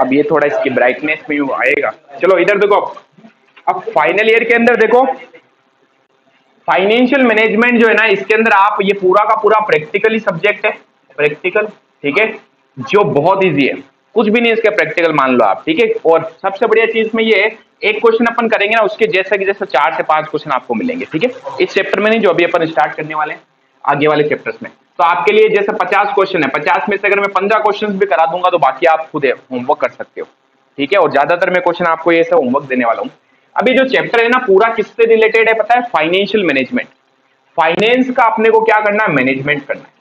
अब ये थोड़ा इसकी ब्राइटनेस में आएगा। चलो इधर देखो, अब फाइनल ईयर के अंदर देखो फाइनेंशियल मैनेजमेंट जो है ना, इसके अंदर आप ये पूरा का पूरा प्रैक्टिकली सब्जेक्ट है, प्रैक्टिकल, ठीक है, जो बहुत इजी है, कुछ भी नहीं इसके प्रैक्टिकल मान लो आप, ठीक है। और सबसे बढ़िया चीज में ये एक क्वेश्चन अपन करेंगे ना, उसके जैसे कि जैसे 4 से 5 क्वेश्चन आपको मिलेंगे, ठीक है, इस चैप्टर में नहीं, जो अभी अपन स्टार्ट करने वाले हैं आगे वाले चैप्टर्स में। तो आपके लिए जैसे 50 क्वेश्चन है, 50 में से अगर मैं 15 क्वेश्चन भी करा दूंगा तो बाकी आप खुद होमवर्क कर सकते हो, ठीक है। और ज्यादातर मैं क्वेश्चन आपको ये सब होमवर्क देने वाला हूँ। अभी जो चैप्टर है ना पूरा किससे रिलेटेड है पता है? Financial management. फाइनेंस का अपने को क्या करना है? मैनेजमेंट करना है।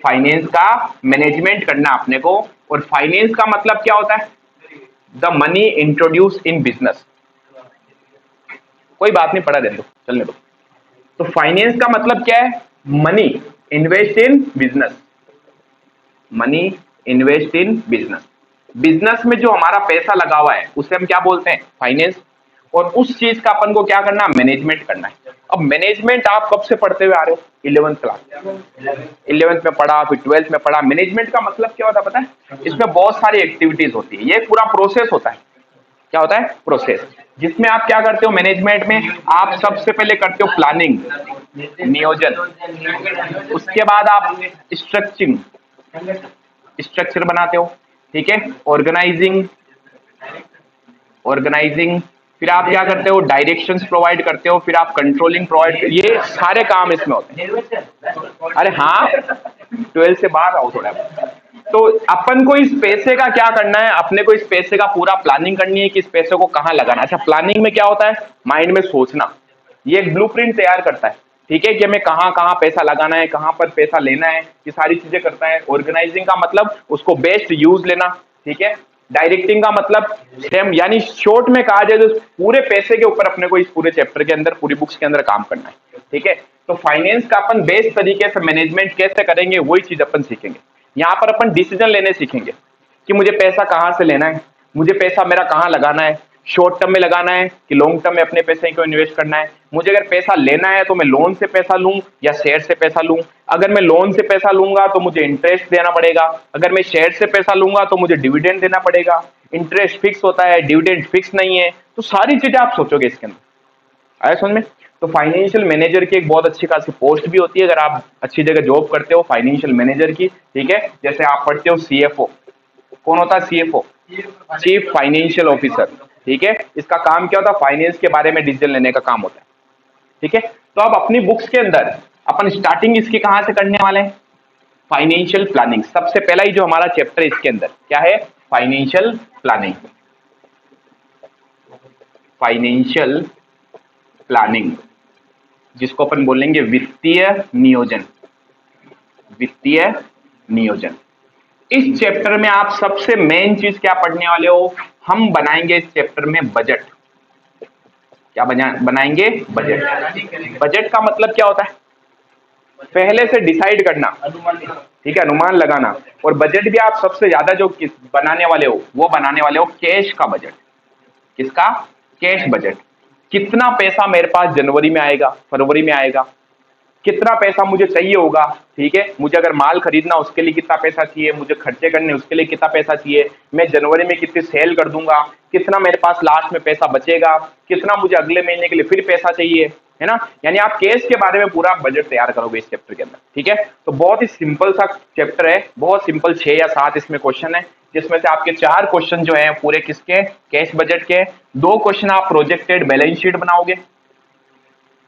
फाइनेंस का मैनेजमेंट करना अपने को। और फाइनेंस का मतलब क्या होता है? The money introduce in business. कोई बात नहीं, पढ़ा दे दो, चलने दो। तो फाइनेंस का मतलब क्या है? Money invest in business. Money invest in business. Business में जो हमारा पैसा लगा हुआ है उसे हम क्या बोलते हैं? फाइनेंस। और उस चीज का अपन को क्या करना है? मैनेजमेंट करना है। अब मैनेजमेंट आप कब से पढ़ते हुए आ रहे हो? 11th क्लास, 11th में पढ़ा, फिर 12th में पढ़ा। मैनेजमेंट का मतलब क्या होता है पता है? इसमें बहुत सारी एक्टिविटीज होती है, ये पूरा प्रोसेस होता है। क्या होता है? प्रोसेस, जिसमें आप क्या करते हो मैनेजमेंट में? आप सबसे पहले करते हो प्लानिंग, नियोजन। उसके बाद आप स्ट्रक्चरिंग, स्ट्रक्चर बनाते हो, ठीक है, ऑर्गेनाइजिंग, ऑर्गेनाइजिंग। फिर आप क्या करते हो? डायरेक्शंस प्रोवाइड करते हो, फिर आप कंट्रोलिंग प्रोवाइड, ये सारे काम इसमें होते हैं। अरे हाँ, 12 से बाहर आओ थोड़ा। तो अपन को इस पैसे का क्या करना है? अपने को इस पैसे का पूरा प्लानिंग करनी है कि इस पैसे को कहाँ लगाना है। अच्छा, प्लानिंग में क्या होता है? माइंड में सोचना। ये एक ब्लूप्रिंट तैयार करता है, ठीक है, कि हमें कहाँ कहाँ पैसा लगाना है, कहाँ पर पैसा लेना है, ये सारी चीजें करता है। ऑर्गेनाइजिंग का मतलब उसको बेस्ट यूज लेना, ठीक है। डायरेक्टिंग का मतलब सेम, यानी शॉर्ट में कहा जाए तो पूरे पैसे के ऊपर अपने को इस पूरे चैप्टर के अंदर, पूरी बुक्स के अंदर काम करना है, ठीक है। तो फाइनेंस का अपन बेस्ट तरीके से मैनेजमेंट कैसे करेंगे, वही चीज अपन सीखेंगे। यहाँ पर अपन डिसीजन लेने सीखेंगे कि मुझे पैसा कहाँ से लेना है, मुझे पैसा मेरा कहाँ लगाना है, शॉर्ट टर्म में लगाना है कि लॉन्ग टर्म में अपने पैसे को इन्वेस्ट करना है। मुझे अगर पैसा लेना है तो मैं लोन से पैसा लूं या शेयर से पैसा लूं। अगर मैं लोन से पैसा लूंगा तो मुझे इंटरेस्ट देना पड़ेगा, अगर मैं शेयर से पैसा लूंगा तो मुझे डिविडेंड देना पड़ेगा। इंटरेस्ट फिक्स होता है, डिविडेंड फिक्स नहीं है। तो सारी चीजें आप सोचोगे इसके अंदर, आया समझ में? तो फाइनेंशियल मैनेजर की एक बहुत अच्छी खासी पोस्ट भी होती है, अगर आप अच्छी जगह जॉब करते हो फाइनेंशियल मैनेजर की, ठीक है। जैसे आप पढ़ते हो सीएफओ, कौन होता है सीएफओ? चीफ फाइनेंशियल ऑफिसर, ठीक है। इसका काम क्या होता है? फाइनेंस के बारे में डिसीजन लेने का काम होता है, ठीक है। तो अब अपनी बुक्स के अंदर अपन स्टार्टिंग इसकी कहां से करने वाले हैं? Financial planning. सबसे पहला ही जो हमारा चैप्टर है इसके अंदर क्या है? Financial planning. फाइनेंशियल प्लानिंग, जिसको अपन बोलेंगे वित्तीय नियोजन। वित्तीय नियोजन। इस चैप्टर में आप सबसे मेन चीज क्या पढ़ने वाले हो? हम बनाएंगे इस चैप्टर में बजट। क्या बनाएंगे? बजट। बजट का मतलब क्या होता है? पहले से डिसाइड करना, ठीक है, अनुमान लगाना। और बजट भी आप सबसे ज्यादा जो बनाने वाले हो वो बनाने वाले हो कैश का बजट। किसका? Cash budget. कितना पैसा मेरे पास जनवरी में आएगा, फरवरी में आएगा, कितना पैसा मुझे चाहिए होगा, ठीक है। मुझे अगर माल खरीदना उसके लिए कितना पैसा चाहिए, मुझे खर्चे करने उसके लिए कितना पैसा चाहिए, मैं जनवरी में कितनी सेल कर दूंगा, कितना मेरे पास लास्ट में पैसा बचेगा, कितना मुझे अगले महीने के लिए फिर पैसा चाहिए, है ना। यानी आप कैश के बारे में पूरा बजट तैयार करोगे इस चैप्टर के अंदर, ठीक है। तो बहुत ही सिंपल सा चैप्टर है, बहुत सिंपल, 6 या 7 इसमें क्वेश्चन है, जिसमें से आपके 4 क्वेश्चन जो है पूरे किसके? कैश बजट के। 2 क्वेश्चन आप प्रोजेक्टेड बैलेंस शीट बनाओगे,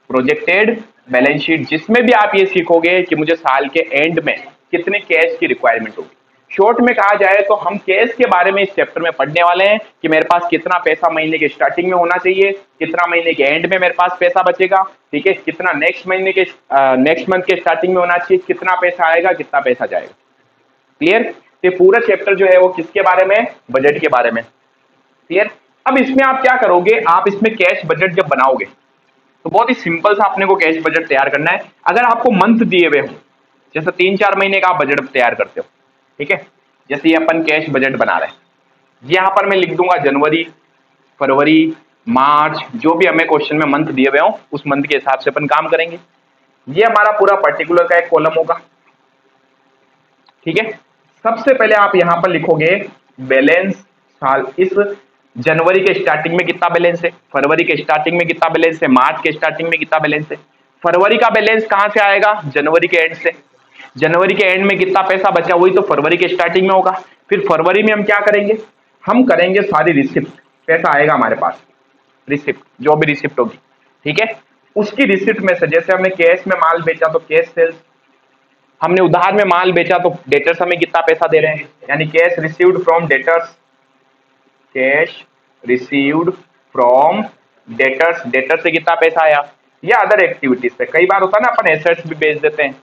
प्रोजेक्टेड बैलेंस शीट, जिसमें भी आप ये सीखोगे कि मुझे साल के एंड में कितने कैश की रिक्वायरमेंट होगी। शॉर्ट में कहा जाए तो हम कैश के बारे में इस चैप्टर में पढ़ने वाले हैं कि मेरे पास कितना पैसा महीने के स्टार्टिंग में होना चाहिए, कितना महीने के एंड में मेरे पास पैसा बचेगा, ठीक है, कितना नेक्स्ट महीने के नेक्स्ट मंथ के स्टार्टिंग में होना चाहिए, कितना पैसा आएगा, कितना पैसा जाएगा। क्लियर? तो पूरा चैप्टर जो है वो किसके बारे में? बजट के बारे में। क्लियर? अब इसमें आप क्या करोगे? आप इसमें कैश बजट जब बनाओगे तो बहुत ही सिंपल सा अपने को कैश बजट तैयार करना है। अगर आपको मंथ दिए हुए हो, जैसे 3-4 महीने का आप बजट तैयार करते हो, ठीक है, जैसे ये अपन कैश बजट बना रहे हैं, यहां पर मैं लिख दूंगा जनवरी, फरवरी, मार्च, जो भी हमें क्वेश्चन में मंथ दिए हुए हो उस मंथ के हिसाब से अपन काम करेंगे। ये हमारा पूरा पर्टिकुलर का एक कॉलम होगा, ठीक है। सबसे पहले आप यहां पर लिखोगे बैलेंस साल, इस जनवरी के स्टार्टिंग में कितना बैलेंस है, फरवरी के स्टार्टिंग में कितना बैलेंस है, मार्च के स्टार्टिंग में कितना बैलेंस है। फरवरी का बैलेंस कहां से आएगा, जनवरी के एंड से। जनवरी के एंड में कितना पैसा बचा, वही तो फरवरी के स्टार्टिंग में होगा। फिर फरवरी में हम क्या करेंगे, हम करेंगे सारी रिसिप्ट, पैसा आएगा हमारे पास, रिसिप्ट जो भी रिसिप्ट होगी, ठीक है। उसकी रिसिप्ट में से जैसे हमने कैश में माल बेचा तो कैश सेल्स, हमने उधार में माल बेचा तो डेटर्स हमें कितना पैसा दे रहे हैं, यानी cash received from debtors, cash received from debtors, debtor से कितना पैसा आया, या अदर एक्टिविटीज से। कई बार होता है ना अपन एसेट्स भी बेच देते हैं,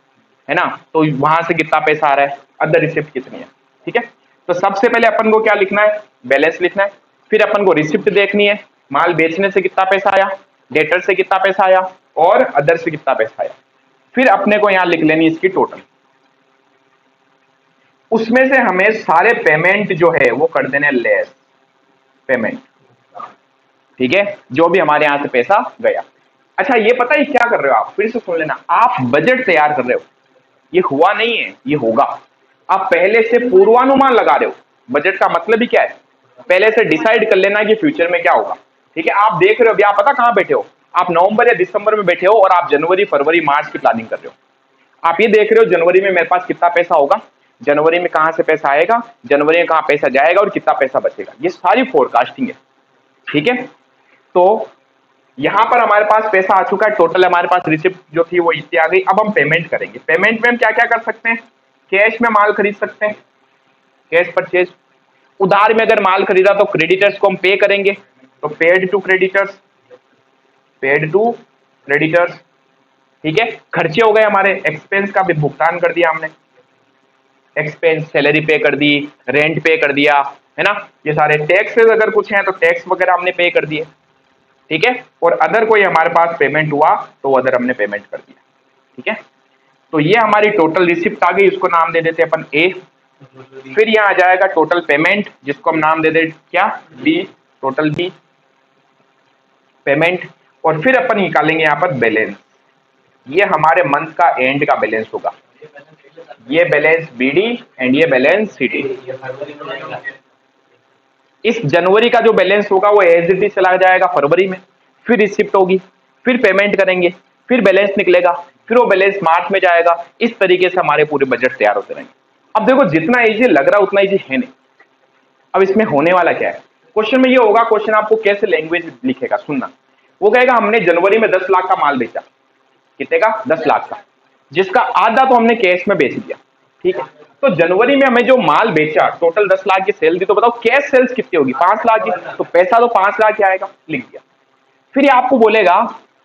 है ना, तो वहां से कितना पैसा आ रहा है, अदर रिसिप्ट कितनी है, ठीक है। तो सबसे पहले अपन को क्या लिखना है, बैलेंस लिखना है। फिर अपन को रिसिप्ट देखनी है, माल बेचने से कितना पैसा आया, डेटर से कितना पैसा आया, और अदर से कितना पैसा आया। फिर अपने को यहां लिख लेनी इसकी टोटल, उसमें से हमें सारे पेमेंट जो है वो कर देने लेस पेमेंट, ठीक है, जो भी हमारे यहां से पैसा गया। अच्छा ये पता है क्या कर रहे हो आप, फिर से सुन लेना, आप बजट तैयार कर रहे हो, ये हुआ नहीं है, ये होगा। आप पहले से पूर्वानुमान लगा रहे हो, बजट का मतलब ही क्या है, पहले से डिसाइड कर लेना कि फ्यूचर में क्या होगा, ठीक है। आप देख रहे हो अभी, आप पता कहां बैठे हो, आप नवंबर या दिसंबर में बैठे हो और आप जनवरी फरवरी मार्च की प्लानिंग कर रहे हो। आप ये देख रहे हो जनवरी में मेरे पास कितना पैसा होगा, जनवरी में कहां से पैसा आएगा, जनवरी में कहां पैसा जाएगा और कितना पैसा बचेगा, ये सारी फोरकास्टिंग है, ठीक है। तो यहां पर हमारे पास पैसा आ चुका है, टोटल हमारे पास रिसिप्ट जो थी वो इतनी आ गई। अब हम पेमेंट करेंगे। पेमेंट में हम क्या क्या कर सकते हैं, कैश में माल खरीद सकते हैं, कैश परचेज। उधार में अगर माल खरीदा तो क्रेडिटर्स को हम पे करेंगे, तो paid to creditors, paid to creditors, ठीक है। खर्चे हो गए हमारे, एक्सपेंस का भी भुगतान कर दिया हमने, एक्सपेंस सैलरी पे कर दी, रेंट पे कर दिया, है ना, ये सारे टैक्सेस अगर कुछ हैं तो टैक्स वगैरह हमने पे कर दिए, ठीक है। और अदर कोई हमारे पास पेमेंट हुआ तो अदर हमने पेमेंट कर दिया, ठीक है। तो ये हमारी टोटल रिसिप्ट आ गई, इसको नाम दे देते हैं अपन ए। फिर यहाँ आ जाएगा टोटल पेमेंट, जिसको हम नाम दे देते क्या, बी, टोटल बी पेमेंट। और फिर अपन निकालेंगे यहाँ पर बैलेंस, ये हमारे मंथ का एंड का बैलेंस होगा, ये बैलेंस बीडी एंड ये बैलेंस सीडी। इस जनवरी का जो बैलेंस होगा वो एज इट इज चला जाएगा फरवरी में, फिर रिसिप्ट होगी, फिर पेमेंट करेंगे, फिर बैलेंस निकलेगा, फिर वो बैलेंस मार्च में जाएगा। इस तरीके से हमारे पूरे बजट तैयार होते रहेंगे। अब देखो जितना इजी लग रहा उतना इजी है नहीं। अब इसमें होने वाला क्या है, क्वेश्चन में ये होगा, क्वेश्चन आपको कैसे लैंग्वेज लिखेगा सुनना। वो कहेगा हमने जनवरी में 10 लाख का माल बेचा, कितने का, 10 लाख का, जिसका आधा तो हमने कैश में बेच दिया, ठीक है। तो जनवरी में हमें जो माल बेचा टोटल 10 लाख की सेल दी, तो बताओ कैश सेल्स कितनी होगी, 5 लाख की, तो पैसा तो 5 लाख ही आएगा, लिख दिया। फिर ये आपको बोलेगा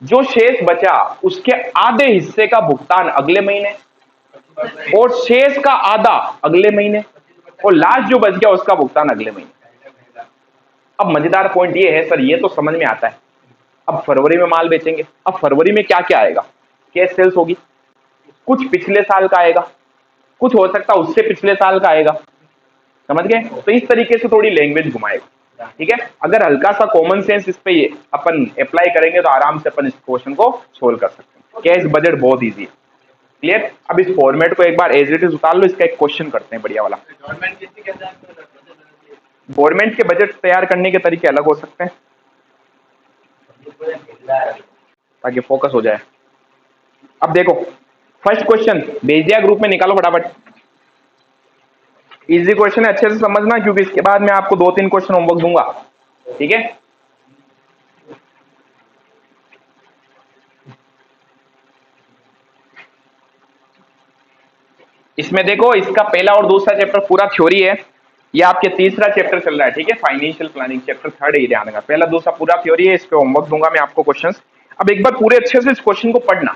जो शेष बचा उसके आधे हिस्से का भुगतान अगले महीने, और शेष का आधा अगले महीने, और लास्ट जो बच गया उसका भुगतान अगले महीने। अब मजेदार पॉइंट ये है सर, ये तो समझ में आता है, अब फरवरी में माल बेचेंगे, अब फरवरी में क्या क्या आएगा, कैश सेल्स होगी, कुछ पिछले साल का आएगा, कुछ हो सकता है उससे पिछले साल का आएगा, समझ गए। तो इस तरीके से थोड़ी लैंग्वेज घुमाएगा, ठीक है। अगर हल्का सा कॉमन सेंस इस पे ये अपन अप्लाई करेंगे तो आराम से अपन इस क्वेश्चन को सोल्व कर सकते हैं। कैश बजट बहुत इजी है, क्लियर। अब इस फॉर्मेट को एक बार एज इट इज उतार लो, इसका एक क्वेश्चन करते हैं बढ़िया वाला। गवर्नमेंट के बजट तैयार करने के तरीके अलग हो सकते हैं, ताकि फोकस हो जाए। अब देखो फर्स्ट क्वेश्चन भेज दिया ग्रुप में, निकालो फटाफट। इजी क्वेश्चन है, अच्छे से समझना, क्योंकि इसके बाद मैं आपको 2-3 क्वेश्चन होमवर्क दूंगा, ठीक है। इसमें देखो इसका पहला और दूसरा चैप्टर पूरा थ्योरी है, ये आपके तीसरा चैप्टर चल रहा है, ठीक है। फाइनेंशियल प्लानिंग चैप्टर 3 है, ध्यान रखना। पहला दूसरा पूरा थ्योरी है, इस पे होमवर्क दूंगा मैं आपको क्वेश्चंस। अब एक बार पूरे अच्छे से इस क्वेश्चन को पढ़ना।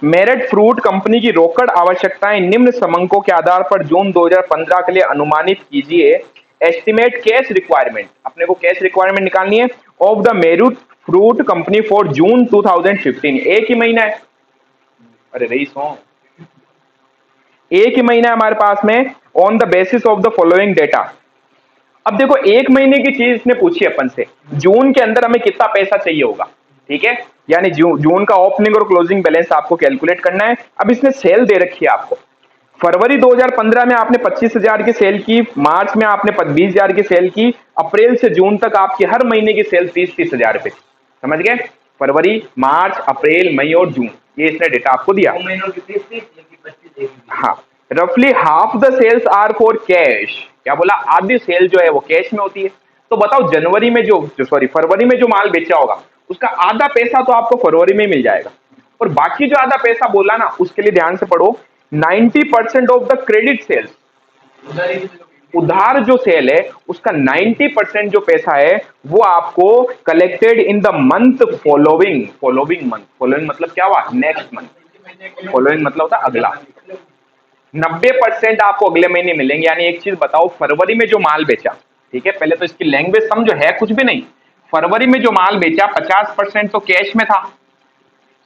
मेरिट फ्रूट कंपनी की रोकड़ आवश्यकताएं निम्न समंकों के आधार पर जून 2015 के लिए अनुमानित कीजिए। एस्टिमेट कैश रिक्वायरमेंट, अपने को कैश रिक्वायरमेंट निकालनी है of the merit fruit company for जून 2015। एक ही महीना है, अरे रईस हो, एक ही महीना है हमारे पास में। On the basis of the following data. अब देखो एक महीने की चीज इसने पूछी अपन से, जून के अंदर हमें कितना पैसा चाहिए होगा, ठीक है। यानी जून का ओपनिंग और क्लोजिंग बैलेंस आपको कैलकुलेट करना है। अब इसने सेल दे रखी है आपको, फरवरी 2015 में आपने 25,000 की सेल की, मार्च में आपने 20,000 की सेल की, अप्रैल से जून तक आपकी हर महीने की सेल 30,000 रुपए। समझ गए? फरवरी, मार्च, अप्रैल, मई और जून, ये इसने डेटा आपको दिया। हाँ, रफली half the sales are for cash. क्या बोला? आधी सेल जो है वो कैश में होती है। तो बताओ जनवरी में फरवरी में जो माल बेचा होगा उसका आधा पैसा तो आपको फरवरी में मिल जाएगा, और बाकी जो आधा पैसा बोला ना उसके लिए ध्यान से पढ़ो। 90% ऑफ द क्रेडिट सेल्स, उधार जो सेल है उसका 90% जो पैसा है वो आपको collected in the month following. Following मतलब क्या हुआ? Next month. फॉलोइंग मतलब होता अगला। 90% आपको अगले महीने मिलेंगे। यानी एक चीज बताओ, फरवरी में जो माल बेचा, ठीक है, पहले तो इसकी लैंग्वेज समझो, है कुछ भी नहीं। फरवरी में जो माल बेचा 50% तो कैश में था,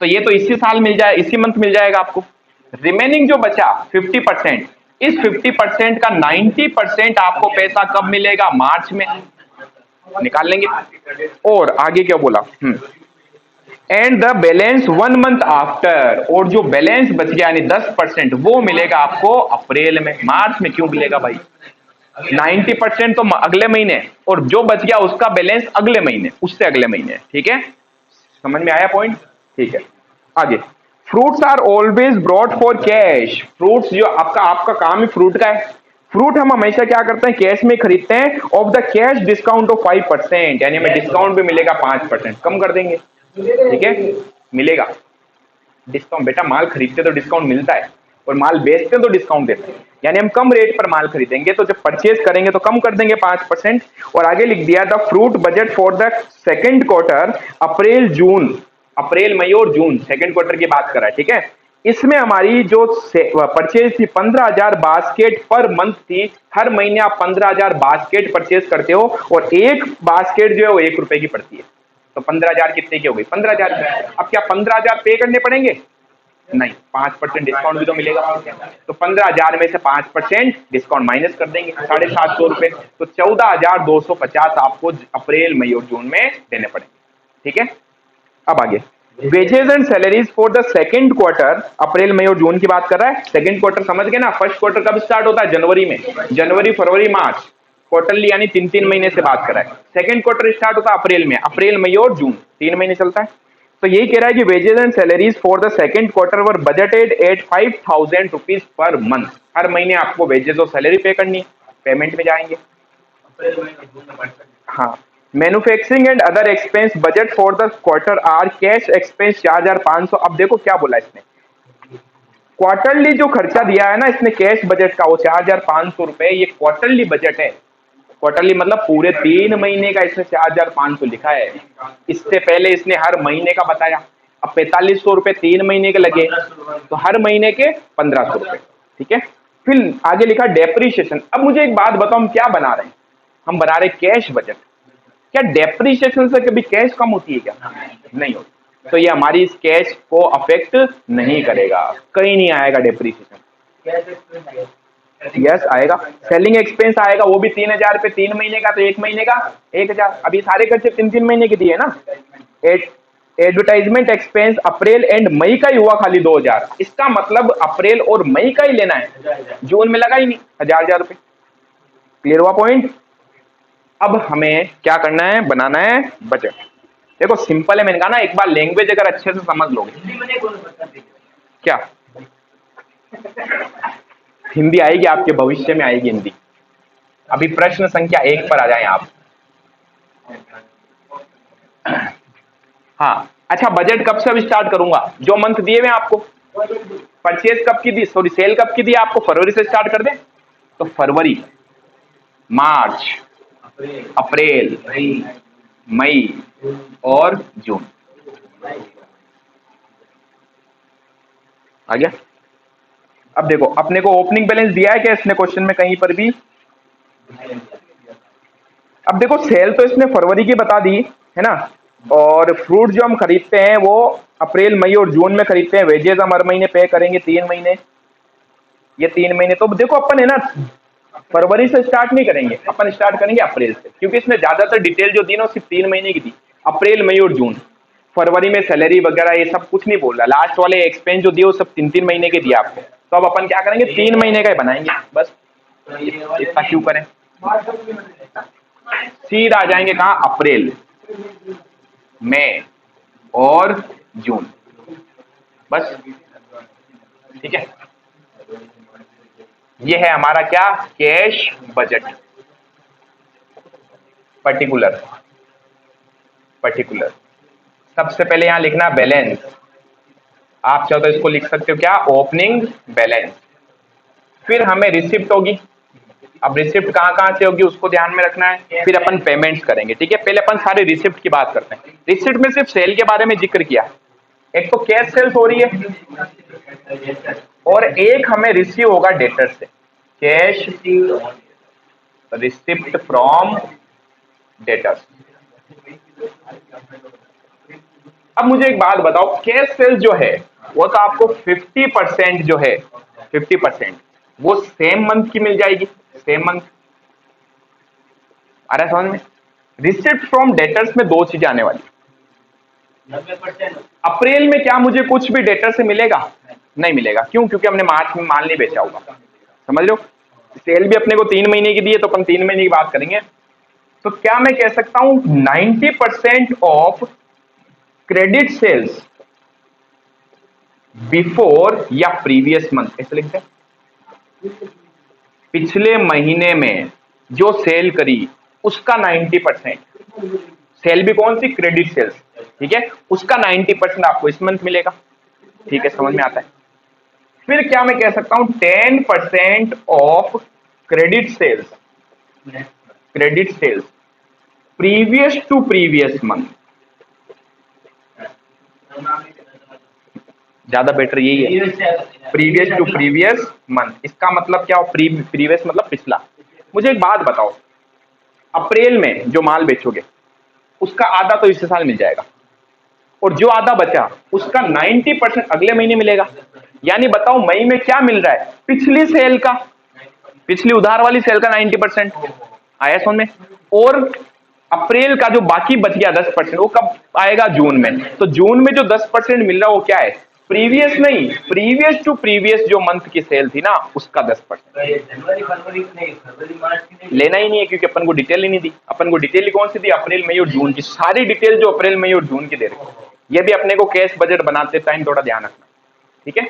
तो ये तो इसी साल मिल जाए, इसी मंथ मिल जाएगा आपको। रिमेनिंग जो बचा 50%, इस 50% का 90% आपको पैसा कब मिलेगा? मार्च में। निकाल लेंगे। और आगे क्या बोला? And the balance 1 month after, और जो बैलेंस बच गया यानी 10% वो मिलेगा आपको अप्रैल में। मार्च में क्यों मिलेगा भाई? 90% तो अगले महीने, और जो बच गया उसका बैलेंस अगले महीने, उससे अगले महीने। ठीक है, समझ में आया पॉइंट? ठीक है, आगे। Fruits are always brought for cash. Fruits जो आपका काम ही फ्रूट का है। फ्रूट हम हमेशा क्या करते हैं? कैश में खरीदते हैं। Of the cash discount of 5%, यानी हमें डिस्काउंट भी मिलेगा 5%, कम कर देंगे। ठीक है, मिलेगा डिस्काउंट। बेटा माल खरीदते तो डिस्काउंट मिलता है, और माल बेचते तो डिस्काउंट देते हैं, यानी हम कम रेट पर माल खरीदेंगे, तो जब परचेज करेंगे तो कम कर देंगे 5%। और आगे लिख दिया the fruit budget for the second quarter April June, अप्रैल मई और जून, सेकेंड क्वार्टर की बात कर रहा है। ठीक है, इसमें हमारी जो परचेज थी 15,000 बास्केट पर मंथ थी। हर महीने आप 15,000 बास्केट परचेज करते हो, और एक बास्केट जो है वो ₹1 की पड़ती है। तो 15,000 कितने की हो गई? 15,000। अब क्या 15,000 पे करने पड़ेंगे? नहीं, 5% डिस्काउंट भी तो मिलेगा। तो 15,000 में से 5% डिस्काउंट माइनस कर देंगे, ₹750 तो 14,250 आपको अप्रैल मई और जून में देने पड़ेंगे। ठीक है, अब आगे wages and salaries for the second quarter, अप्रैल मई और जून की बात कर रहा है। सेकंड क्वार्टर समझ गए ना? फर्स्ट क्वार्टर कब स्टार्ट होता है? जनवरी में। जनवरी, फरवरी, मार्च, क्वार्टरली यानी 3-3 महीने से बात कर रहा है। सेकंड क्वार्टर स्टार्ट होता है अप्रैल में, अप्रैल मई और जून 3 महीने चलता है। तो यही कह रहा है कि wages and salaries for the second quarter were budgeted at ₹5,000 per month. हर महीने आपको वेजेस और सैलरी पे करनी है, पेमेंट में जाएंगे। हाँ, manufacturing and other expense budget for the quarter are cash expense 4,500। अब देखो क्या बोला इसने, क्वार्टरली जो खर्चा दिया है ना इसने कैश बजट का, वो ₹4,500, ये क्वार्टरली बजट है। क्वार्टरली मतलब पूरे 3 महीने का इसने 4,500 लिखा है। इससे पहले इसने हर महीने का बताया। अब ₹4,500 3 महीने के लगे, तो हर महीने के ₹1,500। ठीक है, फिर आगे लिखा डेप्रीशिएशन। अब मुझे एक बात बताओ, हम क्या बना रहे हैं? हम बना रहे कैश बजट। क्या डेप्रीशिएशन से कभी कैश कम होती है? क्या नहीं होती। तो ये हमारी इस कैश को अफेक्ट नहीं करेगा, कहीं नहीं आएगा डेप्रीशिएशन। यस आएगा। सेलिंग एक्सपेंस आएगा, वो भी ₹3,000 3 महीने का, तो 1 महीने का 1,000। अभी सारे खर्चे 3-3 महीने के दिए ना। एडवर्टाइजमेंट एक्सपेंस अप्रैल एंड मई का ही हुआ खाली 2,000। इसका मतलब अप्रैल और मई का ही लेना है, जून में लगा ही नहीं, ₹1,000। क्लियर हुआ पॉइंट? अब हमें क्या करना है? बनाना है बजट। देखो सिंपल है, मैंने कहा ना, एक बार लैंग्वेज अगर अच्छे से समझ लोगे। क्या हिंदी आएगी आपके भविष्य में, आएगी हिंदी। अभी प्रश्न संख्या 1 पर आ जाएं आप। हाँ, अच्छा, बजट कब से अब स्टार्ट करूंगा? जो मंथ दिए हुए आपको। परचेज कब की दी, सॉरी सेल कब की दी आपको? फरवरी से स्टार्ट कर दें, तो फरवरी, मार्च, अप्रैल, मई और जून। आ गया? अब देखो अपने को ओपनिंग बैलेंस दिया है क्या इसने क्वेश्चन में कहीं पर भी? अब देखो सेल तो इसने फरवरी की बता दी है ना, और फ्रूट जो हम खरीदते हैं वो अप्रैल मई और जून में खरीदते हैं। वेजेस हम हर महीने पे करेंगे 3 महीने, ये 3 महीने। तो देखो अपन है ना फरवरी से स्टार्ट नहीं करेंगे, अपन स्टार्ट करेंगे अप्रैल से, क्योंकि इसने ज्यादातर डिटेल जो दी ना सिर्फ 3 महीने की दी, अप्रैल मई और जून। फरवरी में सैलरी वगैरह ये सब कुछ नहीं बोल रहा। लास्ट वाले एक्सपेंस जो दिए वो सब 3-3 महीने के दिए आपको। तो अब अपन क्या करेंगे, 3 महीने का ही बनाएंगे बस, इतना क्यों करें। सीधा आ जाएंगे कहाँ, अप्रैल, मई और जून, बस, ठीक है। ये है हमारा क्या, कैश बजट, पर्टिकुलर। सबसे पहले यहां लिखना बैलेंस, आप चाहो तो इसको लिख सकते हो क्या, ओपनिंग बैलेंस। फिर हमें रिसिप्ट होगी, अब रिसिप्ट कहां से होगी उसको ध्यान में रखना है। फिर अपन पेमेंट्स करेंगे, ठीक है। पहले अपन सारे रिसिप्ट की बात करते हैं। रिसिप्ट में सिर्फ सेल के बारे में जिक्र किया, एक तो कैश सेल्स हो रही है और एक हमें रिसीव होगा डेटर से, कैश रिसिप्ट फ्रॉम डेटर्स। अब मुझे एक बात बताओ, कैश सेल्स जो है वो तो आपको 50% जो है, 50% वो सेम मंथ की मिल जाएगी, सेम मंथ। अरे समझ में। रिसिप्ट फ्रॉम डेटर्स में 2 चीजें आने वाली। अप्रैल में क्या मुझे कुछ भी डेटर से मिलेगा, नहीं मिलेगा। क्यों, क्योंकि हमने मार्च में माल नहीं बेचा होगा, समझ लो। सेल भी अपने को 3 महीने की दी है, तो अपन 3 महीने की बात करेंगे। तो क्या मैं कह सकता हूं 90% ऑफ क्रेडिट सेल्स बिफोर या प्रीवियस मंथ, ऐसे लिखते हैं, पिछले महीने में जो सेल करी उसका 90%, सेल भी कौन सी, क्रेडिट सेल्स, ठीक है, उसका 90% आपको इस मंथ मिलेगा, ठीक है, समझ में आता है। फिर क्या मैं कह सकता हूं 10% of credit sales, previous to previous month, ज्यादा बेटर यही है, प्रीवियस टू प्रीवियस मंथ। इसका मतलब क्या हो, प्रीवियस मतलब पिछला। मुझे एक बात बताओ, अप्रैल में जो माल बेचोगे उसका आधा तो इस साल मिल जाएगा, और जो आधा बचा उसका 90% अगले महीने मिलेगा। यानी बताओ मई में क्या मिल रहा है, पिछली सेल का, पिछली उधार वाली सेल का 90% आया समझ में। और अप्रैल का जो बाकी बच गया 10%, वो कब आएगा, जून में। तो जून में जो 10% मिल रहा है वो क्या है, प्रीवियस नहीं, प्रीवियस टू प्रीवियस जो मंथ की सेल थी ना उसका 10%। लेना ही नहीं है, क्योंकि अपन को डिटेल ही नहीं दी। अपन को डिटेल कौन सी दी, अप्रैल मई और जून की, सारी डिटेल जो अप्रैल मई और जून की दे रही है। ये भी अपने को कैश बजट बनाते टाइम थोड़ा ध्यान रखना, ठीक है।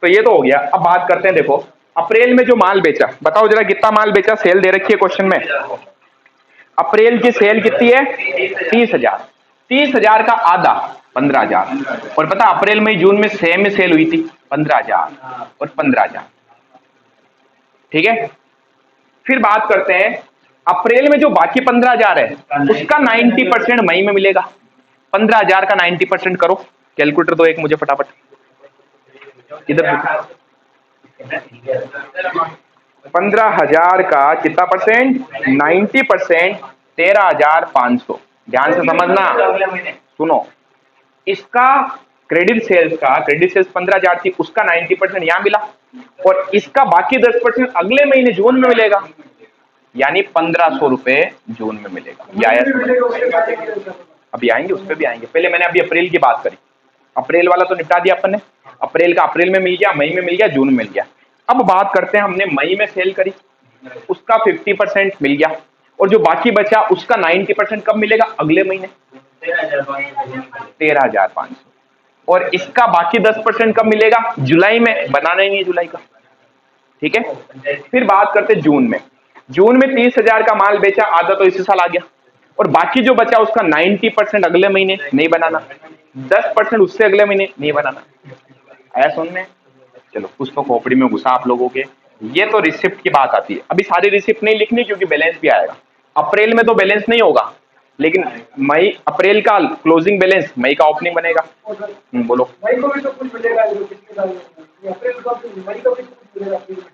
तो ये तो हो गया। अब बात करते हैं, देखो अप्रैल में जो माल बेचा, बताओ जरा कितना माल बेचा, सेल दे रखी है क्वेश्चन में। अप्रैल की सेल कितनी है, 30,000। 30,000 का आधा 15,000। और पता अप्रैल मई जून में सेम में सेल हुई थी 15,000 और 15,000, ठीक है। फिर बात करते हैं अप्रैल में जो बाकी 15,000 है उसका 90% मई में मिलेगा। 15,000 का 90% करो, कैलकुलेटर दो एक मुझे फटाफट इधर। 15,000 का कितना परसेंट, 90%, 13,500। ध्यान से समझना, सुनो, इसका क्रेडिट सेल्स 15,000 थी, उसका 90% यहां मिला, और इसका बाकी 10% अगले महीने जून में मिलेगा, यानी 1,500 रुपए जून में मिलेगा। ये आया, अभी आएंगे, उस पर भी आएंगे। पहले मैंने अभी अप्रैल की बात करी, अप्रैल वाला तो निपटा दिया अपन ने। अप्रैल का अप्रैल में मिल गया, मई में मिल गया, जून में मिल गया। अब बात करते हैं, हमने मई में सेल करी, उसका 50% मिल गया, और जो बाकी बचा उसका 90% कब मिलेगा, अगले महीने 13,500। और इसका बाकी 10% कब मिलेगा, जुलाई में, बनाना ही नहीं जुलाई का, ठीक है। फिर बात करते जून में। जून में 30,000 का माल बेचा, आधा तो इसी साल आ गया, और बाकी जो बचा उसका 90% अगले महीने, नहीं बनाना, 10% उससे अगले महीने, नहीं बनाना। आया सुन में, चलो कुछ तो खोपड़ी में घुसा आप लोगों के। ये तो रिसिप्ट की बात आती है। अभी सारी रिसिप्ट नहीं लिखनी क्योंकि बैलेंस भी आएगा। अप्रैल में तो बैलेंस नहीं होगा, लेकिन मई, अप्रैल का क्लोजिंग बैलेंस, मई का ओपनिंग बनेगा। बोलो,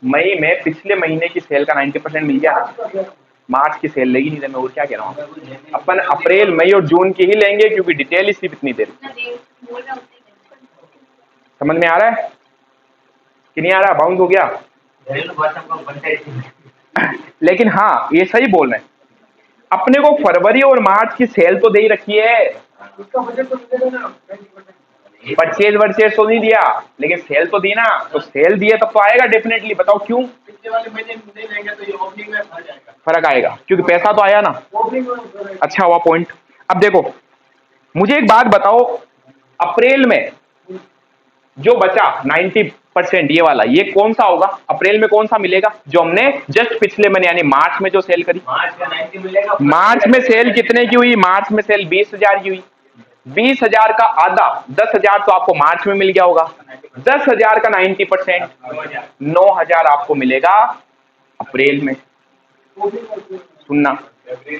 मई में पिछले महीने की सेल का 90% मिल गया। मार्च की सेल लेगी नहीं, तो मैं और क्या कह रहा हूँ, अपन अप्रैल मई और जून की ही लेंगे क्योंकि डिटेल ही सिर्फ इतनी देर। समझ में आ रहा है कि नहीं आ रहा, बाउंस हो गया। लेकिन हाँ ये सही बोल रहे हैं, अपने को फरवरी और मार्च की सेल तो दे ही रखी है। परचेज वर्चेज तो नहीं दिया, लेकिन सेल तो दी ना, तो सेल दिए तब तो आएगा डेफिनेटली। बताओ क्यों? पिछले वाले महीने नहीं लेंगे तो ये ओपनिंग में फर्क आएगा, क्योंकि पैसा तो आया ना। अच्छा हुआ पॉइंट। अब देखो मुझे एक बात बताओ, अप्रैल में जो बचा 90% ये वाला, ये कौन सा होगा? अप्रैल में कौन सा मिलेगा जो हमने जस्ट पिछले महीने यानी मार्च में जो सेल करी? मार्च में 90 मिलेगा। मार्च में सेल कितने की हुई? मार्च में सेल 20,000 की हुई। 20,000 का आधा 10,000 तो आपको मार्च में मिल गया होगा। 10,000 का 90% 9,000 आपको मिलेगा अप्रैल में। सुनना,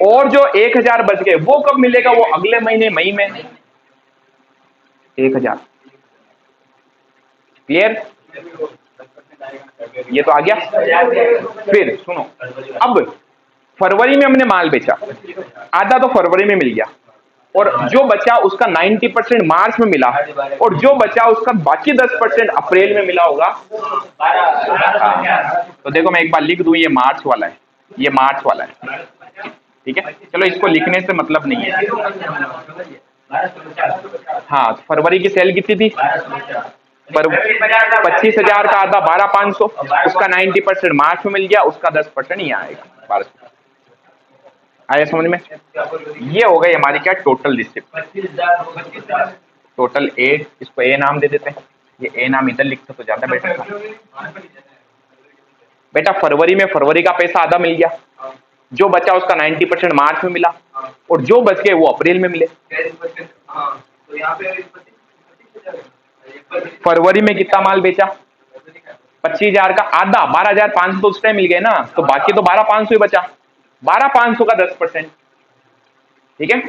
और जो 1,000 बच गए वो कब मिलेगा? वो अगले महीने मई में 1,000। क्लियर? ये तो आ गया। फिर सुनो, अब फरवरी में हमने माल बेचा, आधा तो फरवरी में मिल गया, और जो बचा उसका 90% मार्च में मिला, और जो बचा उसका बाकी 10% अप्रैल में मिला होगा। तो देखो मैं एक बार लिख दूं, ये मार्च वाला है, ये मार्च वाला है, ठीक है। चलो इसको लिखने से मतलब नहीं है। हाँ, फरवरी की सेल कितनी थी? 25,000 का आधा 12,500, उसका 90% मार्च में मिल गया, उसका 10% यहाँ आएगा 1200। आया समझ में? ये हो गई हमारी क्या? Total receipt. टोटल ए, इसको ए नाम दे देते हैं, ये ए नाम इधर लिखते तो ज्यादा बेटर था। बेटा फरवरी में फरवरी का पैसा आधा मिल गया, जो बचा उसका 90% मार्च में मिला, और जो बच गए वो अप्रैल में मिले। फरवरी में कितना माल बेचा? 25,000 का आधा 12,500 तो उस टाइम मिल गए ना, तो बाकी तो 12,500 ही बचा। 12,500 का 10%, ठीक है।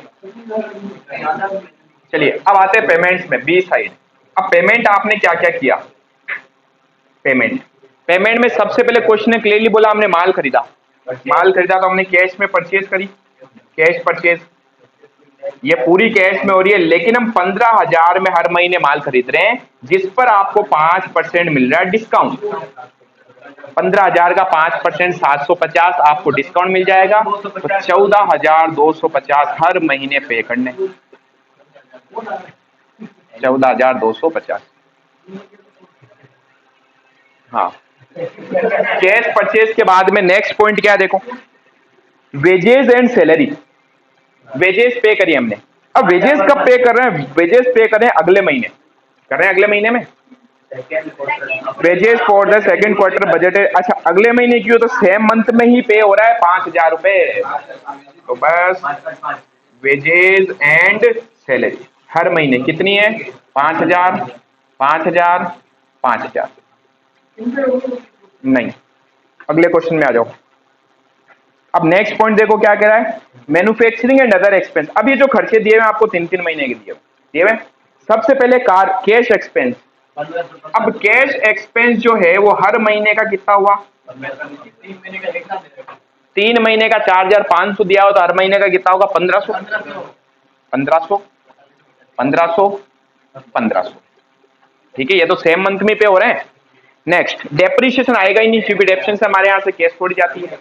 चलिए अब आते हैं पेमेंट्स में, बी साइड। अब पेमेंट आपने क्या क्या किया? पेमेंट में सबसे पहले क्वेश्चन ने क्लियरली बोला हमने माल खरीदा तो हमने कैश में परचेज करी, कैश परचेज, ये पूरी कैश में हो रही है। लेकिन हम 15,000 में हर महीने माल खरीद रहे हैं, जिस पर आपको 5% मिल रहा है डिस्काउंट। 15,000 का 5% 750 आपको डिस्काउंट मिल जाएगा, तो 14,250 हर महीने पे करने। 14,250। हाँ, कैश परचेज के बाद में नेक्स्ट पॉइंट क्या है? देखो, वेजेस एंड सैलरी। वेजेस पे करिए हमने। अब वेजेस कब पे कर रहे हैं? वेजेस पे कर रहे हैं अगले महीने, कर रहे हैं अगले महीने में। Wages for the second quarter budget. अच्छा, अगले महीने की हो तो सेम मंथ में ही पे हो रहा है 5,000 रुपए। तो बस वेजेस एंड सैलरी हर महीने कितनी है? 5,000 5,000 5,000। नहीं, अगले क्वेश्चन में आ जाओ। अब नेक्स्ट पॉइंट देखो क्या कह रहा है, मैन्युफैक्चरिंग एंड अदर एक्सपेंस। अब ये जो खर्चे दिए हुए आपको 3-3 महीने के दिए हुए। सबसे पहले कार कैश एक्सपेंस। अब कैश एक्सपेंस जो है वो हर महीने का कितना हुआ? 3 महीने का 4,500 दिया हो तो हर महीने का कितना होगा? 1,500 1,500 1,500 1,500। ठीक है, ये तो सेम मंथ में पे हो रहे हैं। नेक्स्ट, डेप्रिसिएशन आएगा ही नहीं, क्योंकि डेप्रिसिएशन से हमारे यहाँ से कैश छोड़ी जाती है।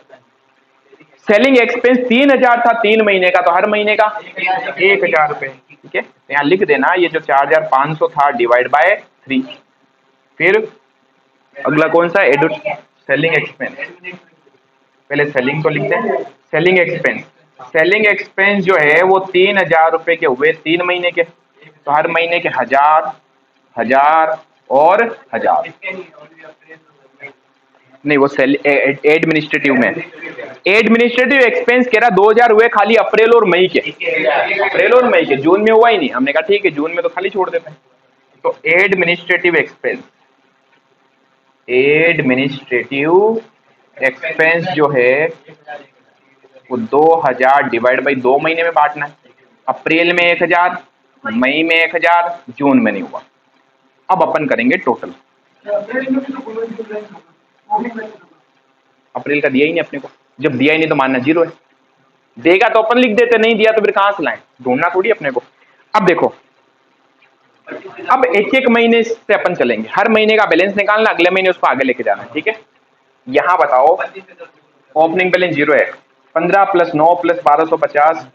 सेलिंग एक्सपेंस 3,000 था 3 महीने का, तो हर महीने का 1,000 रुपए। ठीक है, यहाँ लिख देना ये जो 4,500 था डिवाइड बाय 3। फिर अगला कौन सा? Selling expense. पहले सेलिंग तो लिख दें। सेलिंग एक्सपेंस, सेलिंग एक्सपेंस जो है वो 3,000 रुपए के हुए 3 महीने के, तो हर महीने के 1,000 1,000 और 1,000। नहीं, वो एडमिनिस्ट्रेटिव में, एडमिनिस्ट्रेटिव एक्सपेंस कह रहा 2,000 हुए खाली अप्रैल और मई के। अप्रैल और मई के, जून में हुआ ही नहीं। हमने कहा ठीक है, जून में तो खाली छोड़ देते हैं। तो एडमिनिस्ट्रेटिव एक्सपेंस, एडमिनिस्ट्रेटिव एक्सपेंस जो है वो 2,000 डिवाइड बाई 2 महीने में बांटना है। अप्रैल में 1,000, मई में 1,000, जून में नहीं हुआ। अब अपन करेंगे टोटल। अप्रैल का दिया ही नहीं अपने को, जब दिया ही नहीं तो मानना जीरो है। देगा तो अपन लिख देते, नहीं दिया तो फिर कहां से लाएं? ढूंढना थोड़ी अपने को। अब देखो, अब एक एक महीने से अपन चलेंगे, हर महीने का बैलेंस निकालना, अगले महीने उसको आगे लेके जाना है। ठीक है, यहां बताओ ओपनिंग बैलेंस जीरो है, 15 + 9 + 1,250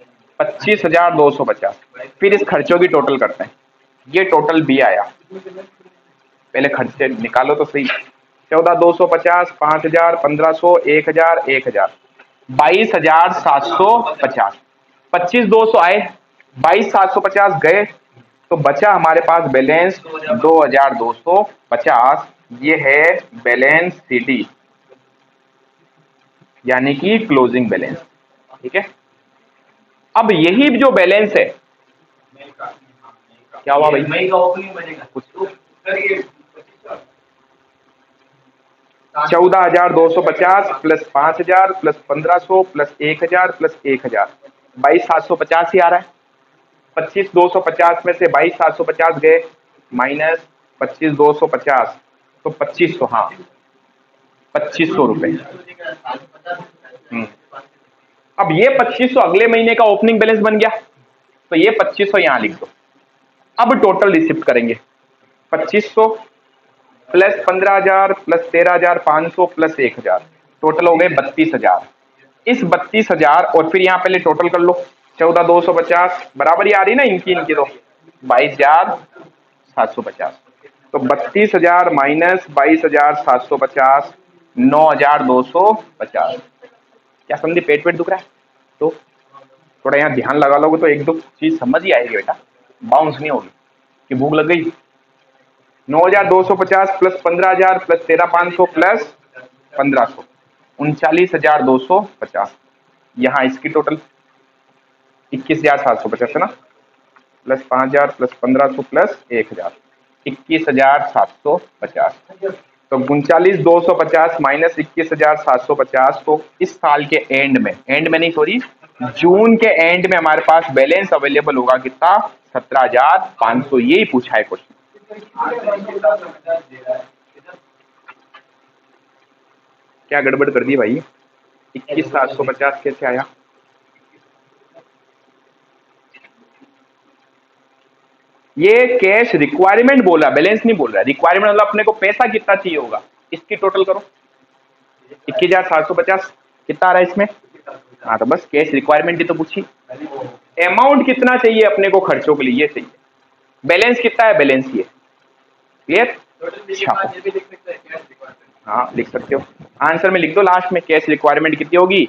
25,250। फिर इस खर्चों की टोटल करते हैं। ये टोटल बी आया। पहले खर्चे निकालो तो सही। 14,250, 5,000, 1,500, 1,000, 1,000, 22,750। 25,200 आए, 22,750 गए, तो बचा हमारे पास बैलेंस 2,250। ये है बैलेंस सीटी, यानी कि क्लोजिंग बैलेंस। ठीक है, अब यही जो बैलेंस है, क्या हुआ भाई? मई का ओपनिंग बनेगा कुछ 14,250 प्लस 5,000 प्लस 1,500 प्लस 1,000 प्लस 1,000, 22,750 ही आ रहा है। 25,250 में से 22,750 गए, माइनस 25,250, तो 2,500, हाँ 2,500 रुपए। अब ये 2,500 अगले महीने का ओपनिंग बैलेंस बन गया, तो ये 2,500 यहां लिख दो। अब टोटल रिसिप्ट करेंगे, 2,500 प्लस 15,000 प्लस 13,500 प्लस 1,000, टोटल हो गए 32,000। इस 32,000 और फिर यहाँ पहले टोटल कर लो, 14,250 बराबर ही आ रही ना इनकी तो 22,750, तो 32,000 माइनस 22,750, 9,250। क्या समझे? पेट दुख रहा है तो थोड़ा यहाँ ध्यान लगा लोगे तो एक दो चीज समझ ही आएगी बेटा, बाउंस नहीं होगी कि भूख लग गई। 9,250 प्लस 15,000 प्लस 13,500 प्लस 1,500, 39,250। यहाँ इसकी टोटल 21,750 है ना, प्लस 5,000 प्लस 1,500 प्लस 1,000, 21,750। तो 39,250 माइनस 21,750, तो इस साल के एंड में नहीं सॉरी, जून के एंड में हमारे पास बैलेंस अवेलेबल होगा कितना? 17,500। यही पूछा है क्वेश्चन। क्या गड़बड़ कर दी भाई? 21,750 कैसे आया? ये कैश रिक्वायरमेंट बोल रहा, बैलेंस नहीं बोल रहा। रिक्वायरमेंट मतलब अपने को पैसा कितना चाहिए होगा, इसकी टोटल करो। 21,750 कितना आ रहा है इसमें? हाँ, तो बस कैश रिक्वायरमेंट ही तो पूछी। अमाउंट कितना चाहिए अपने को खर्चों के लिए, ये चाहिए। बैलेंस कितना है? बैलेंस ये क्लियर। हाँ लिख सकते हो, आंसर में लिख दो लास्ट में, कैश रिक्वायरमेंट कितनी होगी?